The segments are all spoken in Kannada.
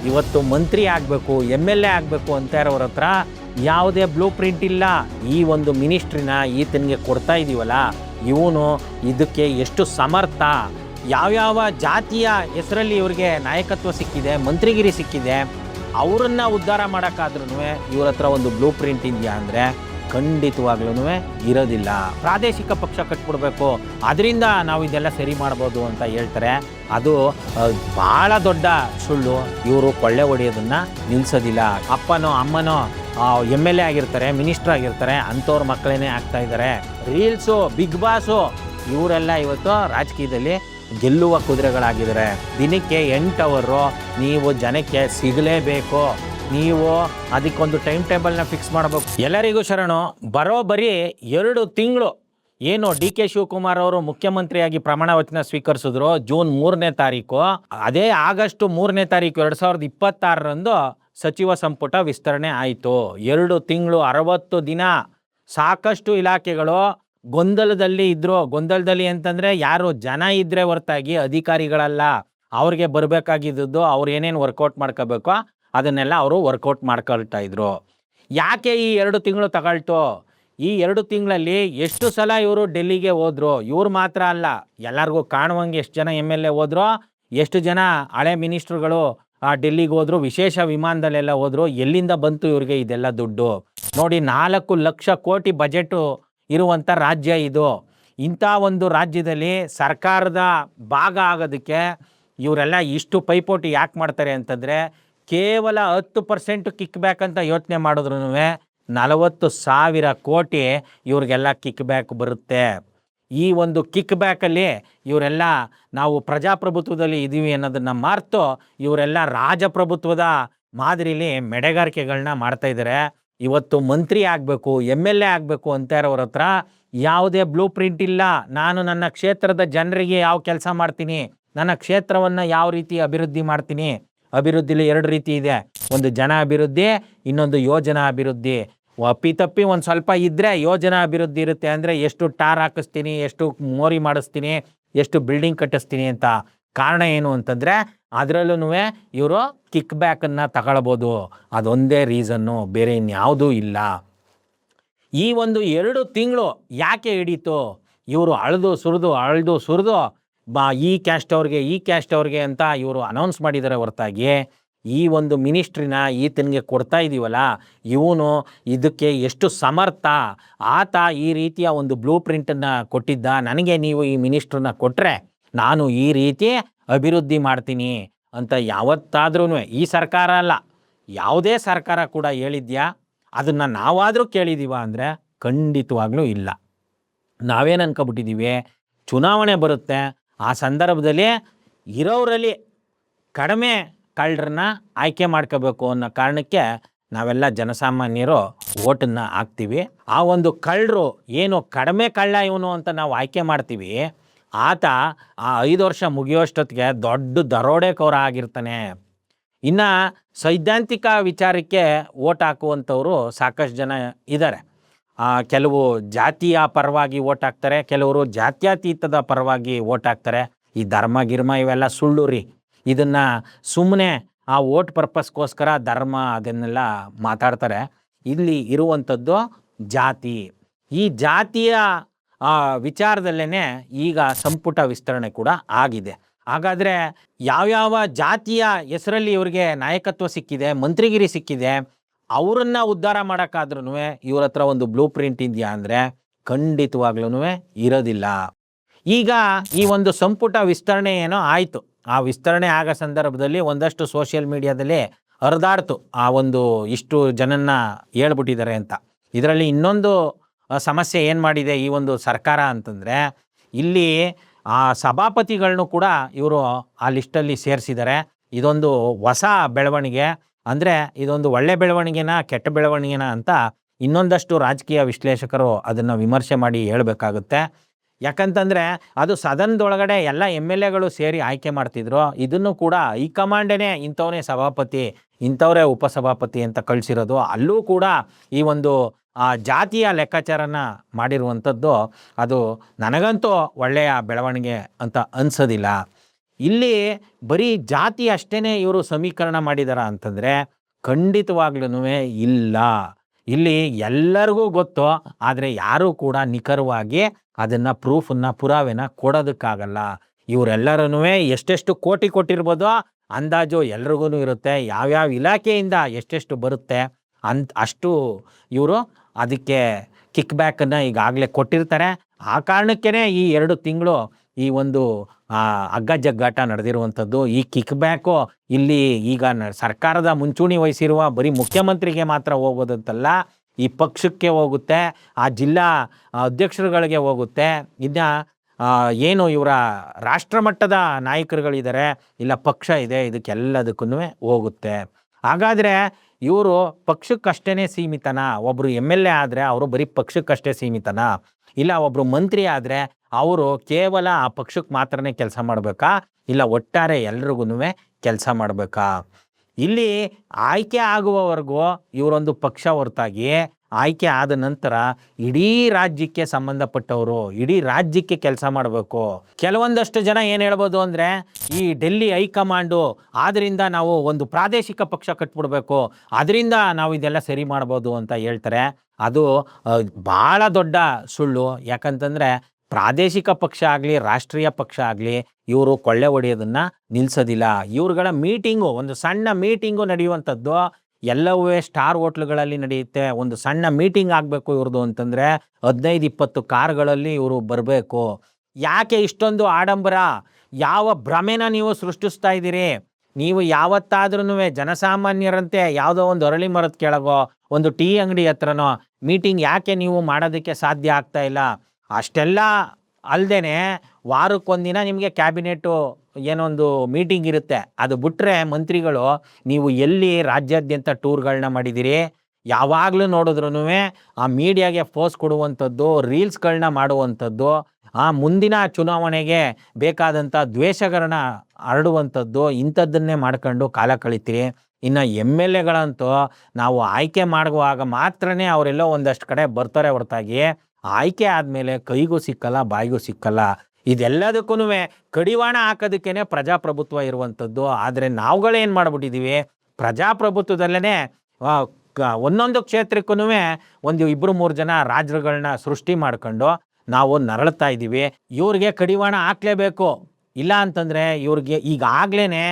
ಇವತ್ತು ಮಂತ್ರಿ ಆಗಬೇಕು, MLA ಆಗಬೇಕು ಅಂತ ಇರೋರ ಹತ್ರ ಯಾವುದೇ ಬ್ಲೂ ಪ್ರಿಂಟ್ ಇಲ್ಲ. ಈ ಒಂದು ಮಿನಿಸ್ಟ್ರಿನ ಈತನಿಗೆ ಕೊಡ್ತಾ ಇದ್ದೀವಲ್ಲ, ಇವನು ಇದಕ್ಕೆ ಎಷ್ಟು ಸಮರ್ಥ, ಯಾವ್ಯಾವ ಜಾತಿಯ ಹೆಸರಲ್ಲಿ ಇವ್ರಿಗೆ ನಾಯಕತ್ವ ಸಿಕ್ಕಿದೆ, ಮಂತ್ರಿಗಿರಿ ಸಿಕ್ಕಿದೆ, ಅವರನ್ನು ಉದ್ಧಾರ ಮಾಡೋಕ್ಕಾದ್ರೂ ಇವ್ರ ಹತ್ರ ಒಂದು ಬ್ಲೂ ಪ್ರಿಂಟ್ ಇದೆಯಾ ಅಂದರೆ ಖಂಡಿತವಾಗ್ಲೂ ಇರೋದಿಲ್ಲ. ಪ್ರಾದೇಶಿಕ ಪಕ್ಷ ಕಟ್ಬಿಡ್ಬೇಕು, ಅದರಿಂದ ನಾವು ಇದೆಲ್ಲ ಸರಿ ಮಾಡ್ಬೋದು ಅಂತ ಹೇಳ್ತಾರೆ. ಅದು ಭಾಳ ದೊಡ್ಡ ಸುಳ್ಳು. ಇವರು ಕೊಳ್ಳೆ ಹೊಡೆಯೋದನ್ನು ನಿಲ್ಲಿಸೋದಿಲ್ಲ. ಅಪ್ಪನೋ ಅಮ್ಮನೋ MLA ಆಗಿರ್ತಾರೆ, ಮಿನಿಸ್ಟರ್ ಆಗಿರ್ತಾರೆ, ಅಂಥವ್ರ ಮಕ್ಕಳೇ ಆಗ್ತಾ ಇದ್ದಾರೆ. ರೀಲ್ಸು, ಬಿಗ್ ಬಾಸು, ಇವರೆಲ್ಲ ಇವತ್ತು ರಾಜಕೀಯದಲ್ಲಿ ಗೆಲ್ಲುವ ಕುದುರೆಗಳಾಗಿದ್ದಾರೆ. ದಿನಕ್ಕೆ 8 ಅವರು ನೀವು ಜನಕ್ಕೆ ಸಿಗಲೇಬೇಕು. ನೀವು ಅದಕ್ಕೊಂದು ಟೈಮ್ ಟೇಬಲ್ನ ಫಿಕ್ಸ್ ಮಾಡಬೇಕು. ಎಲ್ಲರಿಗೂ ಶರಣು. ಬರೋಬ್ಬರಿ 2 ತಿಂಗಳು ಏನು DK ಶಿವಕುಮಾರ್ ಅವರು ಮುಖ್ಯಮಂತ್ರಿಯಾಗಿ ಪ್ರಮಾಣ ವಚನ ಸ್ವೀಕರಿಸಿದ್ರು ಜೂನ್ 3ನೇ ತಾರೀಕು. ಅದೇ ಆಗಸ್ಟ್ 3ನೇ ತಾರೀಕು 2026ರಂದು ಸಚಿವ ಸಂಪುಟ ವಿಸ್ತರಣೆ ಆಯಿತು. 2 ತಿಂಗಳು 60 ದಿನ. ಸಾಕಷ್ಟು ಇಲಾಖೆಗಳು ಗೊಂದಲದಲ್ಲಿ ಇದ್ರು. ಗೊಂದಲದಲ್ಲಿ ಅಂತಂದರೆ ಯಾರು ಜನ ಇದ್ದರೆ ಹೊರತಾಗಿ ಅಧಿಕಾರಿಗಳಲ್ಲ. ಅವ್ರಿಗೆ ಬರಬೇಕಾಗಿದ್ದು ಅವ್ರು ಏನೇನು ವರ್ಕೌಟ್ ಮಾಡ್ಕೋಬೇಕೋ ಅದನ್ನೆಲ್ಲ ಅವರು ವರ್ಕೌಟ್ ಮಾಡ್ಕೊಳ್ತಾ ಇದ್ರು. ಯಾಕೆ ಈ 2 ತಿಂಗಳು ತಗೊಳ್ತು? ಈ 2 ತಿಂಗಳಲ್ಲಿ ಎಷ್ಟು ಸಲ ಇವರು ಡೆಲ್ಲಿಗೆ ಹೋದ್ರು? ಇವ್ರು ಮಾತ್ರ ಅಲ್ಲ, ಎಲ್ಲರಿಗೂ ಕಾಣುವಂಗೆ ಎಷ್ಟು ಜನ MLA ಹೋದ್ರು, ಎಷ್ಟು ಜನ ಹಳೆ ಮಿನಿಸ್ಟ್ರುಗಳು ಡೆಲ್ಲಿಗೆ ಹೋದ್ರು, ವಿಶೇಷ ವಿಮಾನದಲ್ಲೆಲ್ಲ ಹೋದ್ರು. ಎಲ್ಲಿಂದ ಬಂತು ಇವ್ರಿಗೆ ಇದೆಲ್ಲ ದುಡ್ಡು? ನೋಡಿ, 4 ಲಕ್ಷ ಕೋಟಿ ಬಜೆಟು ಇರುವಂಥ ರಾಜ್ಯ ಇದು. ಇಂಥ ಒಂದು ರಾಜ್ಯದಲ್ಲಿ ಸರ್ಕಾರದ ಭಾಗ ಆಗೋದಕ್ಕೆ ಇವರೆಲ್ಲ ಇಷ್ಟು ಪೈಪೋಟಿ ಯಾಕೆ ಮಾಡ್ತಾರೆ ಅಂತಂದರೆ, ಕೇವಲ 10% ಕಿಕ್ ಬ್ಯಾಕ್ ಅಂತ ಯೋಚನೆ ಮಾಡಿದ್ರು 40,000 ಕೋಟಿ ಇವ್ರಿಗೆಲ್ಲ ಕಿಕ್ ಬ್ಯಾಕ್ ಬರುತ್ತೆ. ಈ ಒಂದು ಕಿಕ್ ಬ್ಯಾಕಲ್ಲಿ ಇವರೆಲ್ಲ ನಾವು ಪ್ರಜಾಪ್ರಭುತ್ವದಲ್ಲಿ ಇದ್ದೀವಿ ಅನ್ನೋದನ್ನು ಮರೆತು ಇವರೆಲ್ಲ ರಾಜಪ್ರಭುತ್ವದ ಮಾದರಿಲಿ ಮೆಡೆಗಾರಿಕೆಗಳನ್ನ ಮಾಡ್ತಾಯಿದ್ದಾರೆ. ಇವತ್ತು ಮಂತ್ರಿ ಆಗಬೇಕು, MLA ಆಗಬೇಕು ಅಂತ ಇರೋರ ಹತ್ರ ಯಾವುದೇ ಬ್ಲೂ ಪ್ರಿಂಟ್ ಇಲ್ಲ. ನಾನು ನನ್ನ ಕ್ಷೇತ್ರದ ಜನರಿಗೆ ಯಾವ ಕೆಲಸ ಮಾಡ್ತೀನಿ, ನನ್ನ ಕ್ಷೇತ್ರವನ್ನು ಯಾವ ರೀತಿ ಅಭಿವೃದ್ಧಿ ಮಾಡ್ತೀನಿ. ಅಭಿವೃದ್ಧಿಲಿ 2 ರೀತಿ ಇದೆ, ಒಂದು ಜನ ಅಭಿವೃದ್ಧಿ, ಇನ್ನೊಂದು ಯೋಜನಾ ಅಭಿವೃದ್ಧಿ. ಅಪ್ಪಿತಪ್ಪಿ ಒಂದು ಸ್ವಲ್ಪ ಇದ್ದರೆ ಯೋಜನಾ ಅಭಿವೃದ್ಧಿ ಇರುತ್ತೆ. ಅಂದರೆ ಎಷ್ಟು ಟಾರ್ ಹಾಕಿಸ್ತೀನಿ, ಎಷ್ಟು ಮೋರಿ ಮಾಡಿಸ್ತೀನಿ, ಎಷ್ಟು ಬಿಲ್ಡಿಂಗ್ ಕಟ್ಟಿಸ್ತೀನಿ ಅಂತ. ಕಾರಣ ಏನು ಅಂತಂದರೆ ಅದರಲ್ಲೂ ಇವರು ಕಿಕ್ ಬ್ಯಾಕನ್ನು ತಗೊಳ್ಬೋದು. ಅದೊಂದೇ ರೀಸನ್ನು, ಬೇರೆ ಇನ್ಯಾವುದೂ ಇಲ್ಲ. ಈ ಒಂದು 2 ತಿಂಗಳು ಯಾಕೆ ಹಿಡೀತು? ಇವರು ಅಳ್ದು ಸುರಿದು ಈ ಕ್ಯಾಸ್ಟ್ ಅವ್ರಿಗೆ ಅಂತ ಇವರು ಅನೌನ್ಸ್ ಮಾಡಿದ್ದಾರೆ ಹೊರತಾಗಿ ಈ ಒಂದು ಮಿನಿಸ್ಟ್ರಿನ ಈತನಿಗೆ ಕೊಡ್ತಾ ಇದ್ದೀವಲ್ಲ, ಇವನು ಇದಕ್ಕೆ ಎಷ್ಟು ಸಮರ್ಥ, ಆತ ಈ ರೀತಿಯ ಒಂದು ಬ್ಲೂ ಪ್ರಿಂಟನ್ನು ಕೊಟ್ಟಿದ್ದ, ನನಗೆ ನೀವು ಈ ಮಿನಿಸ್ಟ್ರನ್ನ ಕೊಟ್ಟರೆ ನಾನು ಈ ರೀತಿ ಅಭಿವೃದ್ಧಿ ಮಾಡ್ತೀನಿ ಅಂತ ಯಾವತ್ತಾದ್ರೂ ಈ ಸರ್ಕಾರ ಅಲ್ಲ, ಯಾವುದೇ ಸರ್ಕಾರ ಕೂಡ ಹೇಳಿದ್ಯಾ? ಅದನ್ನು ನಾವಾದರೂ ಕೇಳಿದ್ದೀವ ಅಂದರೆ ಖಂಡಿತವಾಗ್ಲೂ ಇಲ್ಲ. ನಾವೇನು ಅನ್ಕೊಬಿಟ್ಟಿದ್ದೀವಿ, ಚುನಾವಣೆ ಬರುತ್ತೆ, ಆ ಸಂದರ್ಭದಲ್ಲಿ ಇರೋರಲ್ಲಿ ಕಡಿಮೆ ಕಳ್ಳರನ್ನ ಆಯ್ಕೆ ಮಾಡ್ಕೋಬೇಕು ಅನ್ನೋ ಕಾರಣಕ್ಕೆ ನಾವೆಲ್ಲ ಜನಸಾಮಾನ್ಯರು ಓಟನ್ನು ಹಾಕ್ತೀವಿ. ಆ ಒಂದು ಕಳ್ಳರು ಏನು ಕಡಿಮೆ ಕಳ್ಳ ಇವನು ಅಂತ ನಾವು ಆಯ್ಕೆ ಮಾಡ್ತೀವಿ, ಆತ ಆ 5 ವರ್ಷ ಮುಗಿಯೋಷ್ಟೊತ್ತಿಗೆ ದೊಡ್ಡ ದರೋಡೆಕೋರ ಆಗಿರ್ತಾನೆ. ಇನ್ನು ಸೈದ್ಧಾಂತಿಕ ವಿಚಾರಕ್ಕೆ ಓಟ್ ಹಾಕುವಂಥವ್ರು ಸಾಕಷ್ಟು ಜನ ಇದ್ದಾರೆ. ಕೆಲವು ಜಾತಿಯ ಪರವಾಗಿ ಓಟ್ ಹಾಕ್ತಾರೆ, ಕೆಲವರು ಜಾತ್ಯತೀತದ ಪರವಾಗಿ ಓಟ್ ಹಾಕ್ತಾರೆ. ಈ ಧರ್ಮ ಗಿರ್ಮ ಇವೆಲ್ಲ ಸುಳ್ಳು ರೀ. ಇದನ್ನು ಸುಮ್ಮನೆ ಆ ಓಟ್ ಪರ್ಪಸ್ಗೋಸ್ಕರ ಧರ್ಮ ಅದನ್ನೆಲ್ಲ ಮಾತಾಡ್ತಾರೆ. ಇಲ್ಲಿ ಇರುವಂಥದ್ದು ಜಾತಿ. ಈ ಜಾತಿಯ ವಿಚಾರದಲ್ಲೇ ಈಗ ಸಂಪುಟ ವಿಸ್ತರಣೆ ಕೂಡ ಆಗಿದೆ. ಹಾಗಾದರೆ ಯಾವ್ಯಾವ ಜಾತಿಯ ಹೆಸರಲ್ಲಿ ಇವ್ರಿಗೆ ನಾಯಕತ್ವ ಸಿಕ್ಕಿದೆ, ಮಂತ್ರಿಗಿರಿ ಸಿಕ್ಕಿದೆ, ಅವರನ್ನು ಉದ್ಧಾರ ಮಾಡೋಕ್ಕಾದ್ರೂ ಇವ್ರ ಹತ್ರ ಒಂದು ಬ್ಲೂ ಪ್ರಿಂಟ್ ಇದೆಯಾ ಅಂದರೆ ಖಂಡಿತವಾಗ್ಲೂ ಇರೋದಿಲ್ಲ. ಈಗ ಈ ಒಂದು ಸಂಪುಟ ವಿಸ್ತರಣೆ ಏನೋ ಆಯಿತು. ಆ ವಿಸ್ತರಣೆ ಆಗೋ ಸಂದರ್ಭದಲ್ಲಿ ಒಂದಷ್ಟು ಸೋಷಿಯಲ್ ಮೀಡಿಯಾದಲ್ಲಿ ಹರಿದಾಡ್ತು, ಆ ಒಂದು ಇಷ್ಟು ಜನನ್ನ ಹೇಳ್ಬಿಟ್ಟಿದ್ದಾರೆ ಅಂತ. ಇದರಲ್ಲಿ ಇನ್ನೊಂದು ಸಮಸ್ಯೆ ಏನು ಮಾಡಿದೆ ಈ ಒಂದು ಸರ್ಕಾರ ಅಂತಂದರೆ, ಇಲ್ಲಿ ಆ ಸಭಾಪತಿಗಳನ್ನು ಕೂಡ ಇವರು ಆ ಲಿಸ್ಟಲ್ಲಿ ಸೇರಿಸಿದ್ದಾರೆ. ಇದೊಂದು ಹೊಸ ಬೆಳವಣಿಗೆ. ಅಂದರೆ ಇದೊಂದು ಒಳ್ಳೆ ಬೆಳವಣಿಗೆನ ಕೆಟ್ಟ ಬೆಳವಣಿಗೆನ ಅಂತ ಇನ್ನೊಂದಷ್ಟು ರಾಜಕೀಯ ವಿಶ್ಲೇಷಕರು ಅದನ್ನು ವಿಮರ್ಶೆ ಮಾಡಿ ಹೇಳಬೇಕಾಗುತ್ತೆ. ಯಾಕಂತಂದರೆ ಅದು ಸದನದೊಳಗಡೆ ಎಲ್ಲ MLAಗಳು ಸೇರಿ ಆಯ್ಕೆ ಮಾಡ್ತಿದ್ರು. ಇದನ್ನು ಕೂಡ ಹೈಕಮಾಂಡೇ ಇಂಥವನೇ ಸಭಾಪತಿ, ಇಂಥವರೇ ಉಪಸಭಾಪತಿ ಅಂತ ಕಳಿಸಿರೋದು. ಅಲ್ಲೂ ಕೂಡ ಈ ಒಂದು ಜಾತಿಯ ಲೆಕ್ಕಾಚಾರನ ಮಾಡಿರುವಂಥದ್ದು ಅದು ನನಗಂತೂ ಒಳ್ಳೆಯ ಬೆಳವಣಿಗೆ ಅಂತ ಅನಿಸೋದಿಲ್ಲ. ಇಲ್ಲಿ ಬರೀ ಜಾತಿ ಅಷ್ಟೇ ಇವರು ಸಮೀಕರಣ ಮಾಡಿದಾರ ಅಂತಂದರೆ ಖಂಡಿತವಾಗ್ಲೂ ಇಲ್ಲ. ಇಲ್ಲಿ ಎಲ್ಲರಿಗೂ ಗೊತ್ತು, ಆದರೆ ಯಾರೂ ಕೂಡ ನಿಖರವಾಗಿ ಅದನ್ನು ಪುರಾವೆನ ಕೊಡೋದಕ್ಕಾಗಲ್ಲ. ಇವರೆಲ್ಲರೂ ಎಷ್ಟೆಷ್ಟು ಕೋಟಿ ಕೊಟ್ಟಿರ್ಬೋದೋ ಅಂದಾಜು ಎಲ್ರಿಗೂ ಇರುತ್ತೆ. ಯಾವ್ಯಾವ ಇಲಾಖೆಯಿಂದ ಎಷ್ಟೆಷ್ಟು ಬರುತ್ತೆ ಅಷ್ಟು ಇವರು ಅದಕ್ಕೆ ಕಿಕ್ ಬ್ಯಾಕನ್ನು ಈಗಾಗಲೇ ಕೊಟ್ಟಿರ್ತಾರೆ. ಆ ಕಾರಣಕ್ಕೇ ಈ 2 ತಿಂಗಳು ಈ ಒಂದು ಹಗ್ಗ ಜಗ್ಗಾಟ ನಡೆದಿರುವಂಥದ್ದು. ಈ ಕಿಕ್ ಬ್ಯಾಕು ಇಲ್ಲಿ ಈಗ ಸರ್ಕಾರದ ಮುಂಚೂಣಿ ವಹಿಸಿರುವ ಬರೀ ಮುಖ್ಯಮಂತ್ರಿಗೆ ಮಾತ್ರ ಹೋಗೋದಂತಲ್ಲ, ಈ ಪಕ್ಷಕ್ಕೆ ಹೋಗುತ್ತೆ, ಆ ಜಿಲ್ಲಾ ಅಧ್ಯಕ್ಷರುಗಳಿಗೆ ಹೋಗುತ್ತೆ, ಇನ್ನು ಏನು ಇವರ ರಾಷ್ಟ್ರಮಟ್ಟದ ನಾಯಕರುಗಳಿದ್ದಾರೆ, ಇಲ್ಲ ಪಕ್ಷ ಇದೆ, ಇದಕ್ಕೆಲ್ಲದಕ್ಕೂ ಹೋಗುತ್ತೆ. ಹಾಗಾದರೆ ಇವರು ಪಕ್ಷಕ್ಕಷ್ಟೇ ಸೀಮಿತನಾ? ಒಬ್ಬರು MLA ಆದರೆ ಅವರು ಬರೀ ಪಕ್ಷಕ್ಕಷ್ಟೇ ಸೀಮಿತನಾ? ಇಲ್ಲ ಒಬ್ಬರು ಮಂತ್ರಿ ಆದರೆ ಅವರು ಕೇವಲ ಆ ಪಕ್ಷಕ್ಕೆ ಮಾತ್ರನೇ ಕೆಲಸ ಮಾಡಬೇಕಾ? ಇಲ್ಲ ಒಟ್ಟಾರೆ ಎಲ್ರಿಗೂ ಕೆಲಸ ಮಾಡಬೇಕಾ? ಇಲ್ಲಿ ಆಯ್ಕೆ ಆಗುವವರೆಗೂ ಇವರೊಂದು ಪಕ್ಷ ಹೊರತಾಗಿ ಆಯ್ಕೆ ಆದ ನಂತರ ಇಡೀ ರಾಜ್ಯಕ್ಕೆ ಸಂಬಂಧಪಟ್ಟವರು, ಇಡೀ ರಾಜ್ಯಕ್ಕೆ ಕೆಲಸ ಮಾಡಬೇಕು. ಕೆಲವೊಂದಷ್ಟು ಜನ ಏನು ಹೇಳ್ಬೋದು ಅಂದರೆ, ಈ ಡೆಲ್ಲಿ ಹೈಕಮಾಂಡು ಆದ್ದರಿಂದ ನಾವು ಒಂದು ಪ್ರಾದೇಶಿಕ ಪಕ್ಷ ಕಟ್ಬಿಡ್ಬೇಕು, ಅದರಿಂದ ನಾವು ಇದೆಲ್ಲ ಸರಿ ಮಾಡ್ಬೋದು ಅಂತ ಹೇಳ್ತಾರೆ. ಅದು ಭಾಳ ದೊಡ್ಡ ಸುಳ್ಳು. ಯಾಕಂತಂದರೆ ಪ್ರಾದೇಶಿಕ ಪಕ್ಷ ಆಗಲಿ ರಾಷ್ಟ್ರೀಯ ಪಕ್ಷ ಆಗಲಿ ಇವರು ಕೊಳ್ಳೆ ಹೊಡೆಯೋದನ್ನು ನಿಲ್ಲಿಸೋದಿಲ್ಲ. ಇವ್ರುಗಳ ಮೀಟಿಂಗು, ಒಂದು ಸಣ್ಣ ಮೀಟಿಂಗು ನಡೆಯುವಂಥದ್ದು ಎಲ್ಲವೂ ಸ್ಟಾರ್ ಹೋಟ್ಲುಗಳಲ್ಲಿ ನಡೆಯುತ್ತೆ. ಒಂದು ಸಣ್ಣ ಮೀಟಿಂಗ್ ಆಗಬೇಕು ಇವ್ರದ್ದು ಅಂತಂದರೆ 15-20 ಕಾರುಗಳಲ್ಲಿ ಇವರು ಬರಬೇಕು. ಯಾಕೆ ಇಷ್ಟೊಂದು ಆಡಂಬರ? ಯಾವ ಭ್ರಮೆನ ನೀವು ಸೃಷ್ಟಿಸ್ತಾ ಇದ್ದೀರಿ? ನೀವು ಯಾವತ್ತಾದ್ರೂ ಜನಸಾಮಾನ್ಯರಂತೆ ಯಾವುದೋ ಒಂದು ಅರಳಿ ಮರದ ಕೆಳಗೋ ಒಂದು ಟೀ ಅಂಗಡಿ ಹತ್ರನೋ ಮೀಟಿಂಗ್ ಯಾಕೆ ನೀವು ಮಾಡೋದಕ್ಕೆ ಸಾಧ್ಯ ಆಗ್ತಾ ಇಲ್ಲ? ಅಷ್ಟೆಲ್ಲ ಅಲ್ಲದೆ ವಾರಕ್ಕೊಂದಿನ ನಿಮಗೆ ಕ್ಯಾಬಿನೆಟ್ಟು ಏನೊಂದು ಮೀಟಿಂಗ್ ಇರುತ್ತೆ. ಅದು ಬಿಟ್ಟರೆ ಮಂತ್ರಿಗಳು ನೀವು ಎಲ್ಲಿ ರಾಜ್ಯಾದ್ಯಂತ ಟೂರ್ಗಳನ್ನ ಮಾಡಿದ್ದೀರಿ? ಯಾವಾಗಲೂ ನೋಡಿದ್ರೂ ಆ ಮೀಡಿಯಾಗೆ ಫೋರ್ಸ್ ಕೊಡುವಂಥದ್ದು, ರೀಲ್ಸ್ಗಳನ್ನ ಮಾಡುವಂಥದ್ದು, ಆ ಮುಂದಿನ ಚುನಾವಣೆಗೆ ಬೇಕಾದಂಥ ದ್ವೇಷಗಳನ್ನ ಹರಡುವಂಥದ್ದು, ಇಂಥದ್ದನ್ನೇ ಮಾಡ್ಕೊಂಡು ಕಾಲ ಕಳಿತೀರಿ. ಇನ್ನು MLAಗಳಂತೂ ನಾವು ಆಯ್ಕೆ ಮಾಡುವಾಗ ಮಾತ್ರನೇ ಅವರೆಲ್ಲೋ ಒಂದಷ್ಟು ಕಡೆ ಬರ್ತಾರೆ ಹೊರತಾಗಿ ಆಯ್ಕೆ ಆದಮೇಲೆ ಕೈಗೂ ಸಿಕ್ಕಲ್ಲ, ಬಾಯಿಗೂ ಸಿಕ್ಕಲ್ಲ. ಇದೆಲ್ಲದಕ್ಕೂ ಕಡಿವಾಣ ಹಾಕೋದಕ್ಕೇ ಪ್ರಜಾಪ್ರಭುತ್ವ ಇರುವಂಥದ್ದು. ಆದರೆ ನಾವುಗಳೇನು ಮಾಡಿಬಿಟ್ಟಿದ್ದೀವಿ, ಪ್ರಜಾಪ್ರಭುತ್ವದಲ್ಲೇ ಒಂದೊಂದು ಕ್ಷೇತ್ರಕ್ಕೂ ಒಂದು 2-3 ಜನ ರಾಜರುಗಳನ್ನ ಸೃಷ್ಟಿ ಮಾಡ್ಕೊಂಡು ನಾವು ನರಳ್ತಾ ಇದ್ದೀವಿ. ಇವ್ರಿಗೆ ಕಡಿವಾಣ ಹಾಕಲೇಬೇಕು. ಇಲ್ಲ ಅಂತಂದರೆ ಇವ್ರಿಗೆ ಈಗಾಗಲೇ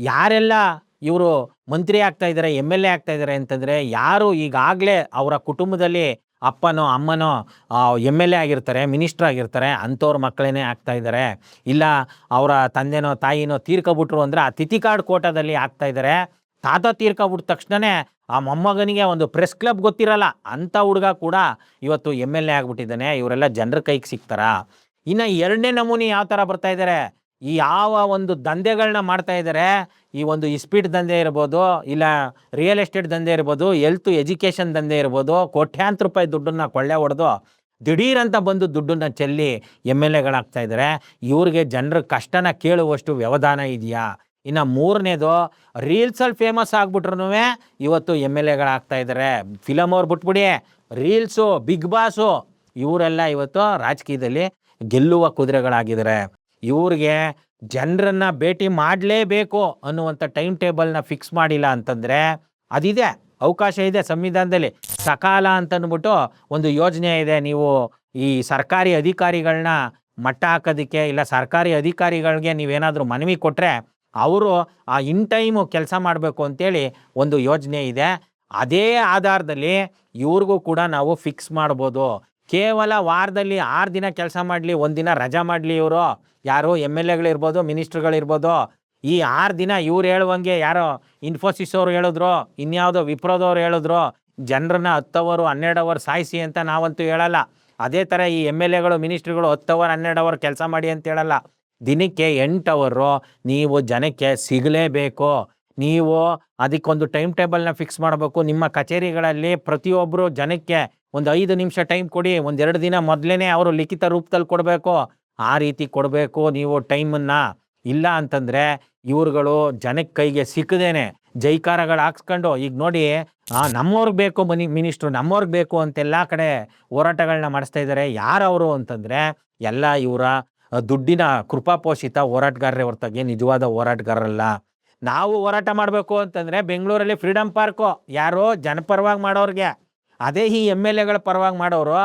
ಯಾರೆಲ್ಲ ಇವರು ಮಂತ್ರಿ ಆಗ್ತಾ ಇದ್ದಾರೆ, MLA ಆಗ್ತಾ ಇದ್ದಾರೆ ಅಂತಂದರೆ ಯಾರು ಈಗಾಗಲೇ ಅವರ ಕುಟುಂಬದಲ್ಲಿ ಅಪ್ಪನೋ ಅಮ್ಮನೋ MLA ಆಗಿರ್ತಾರೆ, ಮಿನಿಸ್ಟ್ರ್ ಆಗಿರ್ತಾರೆ, ಅಂಥವ್ರ ಮಕ್ಕಳೇ ಆಗ್ತಾ ಇದ್ದಾರೆ. ಇಲ್ಲ ಅವರ ತಂದೆನೋ ತಾಯಿನೋ ತೀರ್ಕೊಬಿಟ್ರು ಅಂದರೆ ಆ ತಿಥಿ ಕಾರ್ಡ್ ಕೋಟಾದಲ್ಲಿ ಆಗ್ತಾ ಇದ್ದಾರೆ. ತಾತ ತೀರ್ಕೊಬಿಟ್ಟ ತಕ್ಷಣವೇ ಆ ಮೊಮ್ಮಗನಿಗೆ ಒಂದು ಪ್ರೆಸ್ ಕ್ಲಬ್ ಗೊತ್ತಿರಲ್ಲ ಅಂಥ ಹುಡುಗ ಕೂಡ ಇವತ್ತು MLA ಆಗಿಬಿಟ್ಟಿದ್ದಾನೆ. ಇವರೆಲ್ಲ ಜನರ ಕೈಗೆ ಸಿಗ್ತಾರಾ? ಇನ್ನು 2ನೇ ನಮೂನೆ ಯಾವ ಥರ ಬರ್ತಾ ಇದ್ದಾರೆ, ಈ ಯಾವ ಒಂದು ದಂಧೆಗಳನ್ನ ಮಾಡ್ತಾ ಇದ್ದಾರೆ, ಈ ಒಂದು ಇಸ್ಪೀಟ್ ದಂಧೆ ಇರ್ಬೋದು, ಇಲ್ಲ ರಿಯಲ್ ಎಸ್ಟೇಟ್ ದಂಧೆ ಇರ್ಬೋದು, ಹೆಲ್ತ್ ಎಜುಕೇಷನ್ ದಂಧೆ ಇರ್ಬೋದು, ಕೋಟ್ಯಾಂತರ ರೂಪಾಯಿ ದುಡ್ಡನ್ನು ಕೊಳ್ಳೆ ಹೊಡೆದು ದಿಢೀರಂತ ಬಂದು ದುಡ್ಡನ್ನು ಚೆಲ್ಲಿ MLAಗಳಾಗ್ತಾ ಇದ್ದಾರೆ. ಇವ್ರಿಗೆ ಜನರ ಕಷ್ಟನ ಕೇಳುವಷ್ಟು ವ್ಯವಧಾನ ಇದೆಯಾ? ಇನ್ನು 3ನೇದು ರೀಲ್ಸಲ್ಲಿ ಫೇಮಸ್ ಆಗ್ಬಿಟ್ರು ಇವತ್ತು MLAಗಳಾಗ್ತಾ ಇದ್ದಾರೆ. ಫಿಲಮ್ ಅವ್ರು ಬಿಟ್ಬಿಡಿ, ರೀಲ್ಸು, ಬಿಗ್ ಬಾಸು, ಇವರೆಲ್ಲ ಇವತ್ತು ರಾಜಕೀಯದಲ್ಲಿ ಗೆಲ್ಲುವ ಕುದುರೆಗಳಾಗಿದ್ದಾರೆ. ಇವ್ರಿಗೆ ಜನರನ್ನು ಭೇಟಿ ಮಾಡಲೇಬೇಕು ಅನ್ನುವಂಥ ಟೈಮ್ ಟೇಬಲ್ನ ಫಿಕ್ಸ್ ಮಾಡಿಲ್ಲ ಅಂತಂದರೆ, ಅದಿದೆ, ಅವಕಾಶ ಇದೆ ಸಂವಿಧಾನದಲ್ಲಿ. ಸಕಾಲ ಅಂತಂದ್ಬಿಟ್ಟು ಒಂದು ಯೋಜನೆ ಇದೆ. ನೀವು ಈ ಸರ್ಕಾರಿ ಅಧಿಕಾರಿಗಳನ್ನ ಮಟ್ಟ ಹಾಕೋದಕ್ಕೆ, ಇಲ್ಲ ಸರ್ಕಾರಿ ಅಧಿಕಾರಿಗಳಿಗೆ ನೀವೇನಾದರೂ ಮನವಿ ಕೊಟ್ಟರೆ ಅವರು ಆ ಇನ್ ಟೈಮು ಕೆಲಸ ಮಾಡಬೇಕು ಅಂತೇಳಿ ಒಂದು ಯೋಜನೆ ಇದೆ. ಅದೇ ಆಧಾರದಲ್ಲಿ ಇವ್ರಿಗೂ ಕೂಡ ನಾವು ಫಿಕ್ಸ್ ಮಾಡ್ಬೋದು. ಕೇವಲ ವಾರದಲ್ಲಿ 6 ದಿನ ಕೆಲಸ ಮಾಡಲಿ, 1 ದಿನ ರಜಾ ಮಾಡಲಿ, ಇವರು ಯಾರು MLAಗಳಿರ್ಬೋದು, ಮಿನಿಸ್ಟ್ರುಗಳಿರ್ಬೋದು, ಈ 6 ದಿನ ಇವ್ರು ಹೇಳುವಂಗೆ ಯಾರೋ ಇನ್ಫೋಸಿಸ್ ಅವರು ಹೇಳಿದ್ರು, ಇನ್ಯಾವುದೋ ವಿಪ್ರೋದವ್ರು ಹೇಳಿದ್ರು, ಜನರನ್ನ 10 ಅವರ್ 12 ಅವರ್ ಸಾಯಿಸಿ ಅಂತ ನಾವಂತೂ ಹೇಳಲ್ಲ. ಅದೇ ಥರ ಈ MLAಗಳು ಮಿನಿಸ್ಟ್ರುಗಳು 10 ಅವರ್ 12 ಅವರ್ ಕೆಲಸ ಮಾಡಿ ಅಂತ ಹೇಳಲ್ಲ. ದಿನಕ್ಕೆ 8 ಅವರು ನೀವು ಜನಕ್ಕೆ ಸಿಗಲೇಬೇಕು. ನೀವು ಅದಕ್ಕೊಂದು ಟೈಮ್ ಟೇಬಲ್ನ ಫಿಕ್ಸ್ ಮಾಡಬೇಕು. ನಿಮ್ಮ ಕಚೇರಿಗಳಲ್ಲಿ ಪ್ರತಿಯೊಬ್ಬರು ಜನಕ್ಕೆ ಒಂದು 5 ನಿಮಿಷ ಟೈಮ್ ಕೊಡಿ. 1-2 ದಿನ ಮೊದಲೇ ಅವರು ಲಿಖಿತ ರೂಪದಲ್ಲಿ ಕೊಡಬೇಕು. ಆ ರೀತಿ ಕೊಡಬೇಕು ನೀವು ಟೈಮನ್ನು. ಇಲ್ಲ ಅಂತಂದರೆ ಇವ್ರುಗಳು ಜನಕ್ಕೆ ಕೈಗೆ ಸಿಕ್ಕದೇನೆ ಜೈಕಾರಗಳು ಹಾಕ್ಸ್ಕೊಂಡು, ಈಗ ನೋಡಿ ನಮ್ಮವ್ರಿಗೆ ಬೇಕು ಮಿನಿಸ್ಟ್ರು, ನಮ್ಮವ್ರಿಗೆ ಬೇಕು ಅಂತೆಲ್ಲ ಕಡೆ ಹೋರಾಟಗಳನ್ನ ಮಾಡಿಸ್ತಾ ಇದ್ದಾರೆ. ಯಾರವರು ಅಂತಂದರೆ ಎಲ್ಲ ಇವರ ದುಡ್ಡಿನ ಕೃಪಾಪೋಷಿತ ಹೋರಾಟಗಾರರೇ ಹೊರತಾಗಿ ನಿಜವಾದ ಹೋರಾಟಗಾರರಲ್ಲ. ನಾವು ಹೋರಾಟ ಮಾಡಬೇಕು ಅಂತಂದರೆ ಬೆಂಗಳೂರಲ್ಲಿ ಫ್ರೀಡಮ್ ಪಾರ್ಕು ಯಾರೋ ಜನಪರವಾಗಿ ಮಾಡೋರಿಗೆ, ಅದೇ ಈ MLAಗಳ ಪರವಾಗಿ ಮಾಡೋರು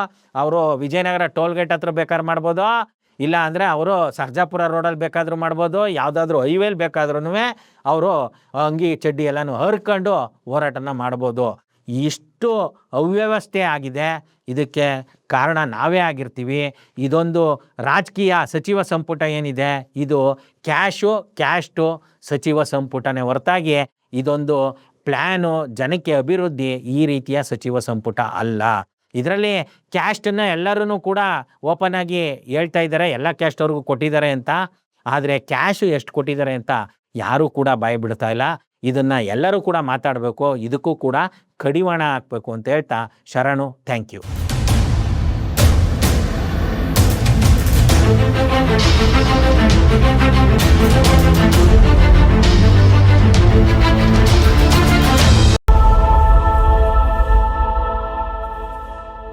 ಅವರು ವಿಜಯನಗರ ಟೋಲ್ ಗೇಟ್ ಹತ್ರ ಬೇಕಾದ್ರೆ ಮಾಡ್ಬೋದು, ಇಲ್ಲ ಅಂದರೆ ಅವರು ಸರ್ಜಾಪುರ ರೋಡಲ್ಲಿ ಬೇಕಾದರೂ ಮಾಡ್ಬೋದು, ಯಾವುದಾದ್ರೂ ಹೈವೇಲಿ ಬೇಕಾದ್ರೂ ಅವರು ಅಂಗಿ ಚಡ್ಡಿ ಎಲ್ಲನೂ ಹರ್ಕೊಂಡು ಹೋರಾಟನ ಮಾಡ್ಬೋದು. ಇಷ್ಟು ಅವ್ಯವಸ್ಥೆ ಆಗಿದೆ. ಇದಕ್ಕೆ ಕಾರಣ ನಾವೇ ಆಗಿರ್ತೀವಿ. ಇದೊಂದು ರಾಜಕೀಯ ಸಚಿವ ಸಂಪುಟ ಏನಿದೆ ಇದು ಕ್ಯಾಸ್ಟು ಸಚಿವ ಸಂಪುಟನೇ ಹೊರತಾಗಿ ಇದೊಂದು ಪ್ಲ್ಯಾನು ಜನಕ್ಕೆ ಅಭಿವೃದ್ಧಿ ಈ ರೀತಿಯ ಸಚಿವ ಸಂಪುಟ ಅಲ್ಲ. ಇದರಲ್ಲಿ ಕ್ಯಾಸ್ಟನ್ನು ಎಲ್ಲರೂ ಕೂಡ ಓಪನ್ ಆಗಿ ಹೇಳ್ತಾ ಇದ್ದಾರೆ, ಎಲ್ಲ ಕ್ಯಾಸ್ಟ್ ಅವ್ರಿಗೂ ಕೊಟ್ಟಿದ್ದಾರೆ ಅಂತ. ಆದರೆ ಕ್ಯಾಶು ಎಷ್ಟು ಕೊಟ್ಟಿದ್ದಾರೆ ಅಂತ ಯಾರೂ ಕೂಡ ಬಾಯಿ ಬಿಡ್ತಾ ಇಲ್ಲ. ಇದನ್ನು ಎಲ್ಲರೂ ಕೂಡ ಮಾತಾಡಬೇಕು, ಇದಕ್ಕೂ ಕೂಡ ಕಡಿವಾಣ ಹಾಕಬೇಕು ಅಂತ ಹೇಳ್ತಾ ಶರಣು. Thank you.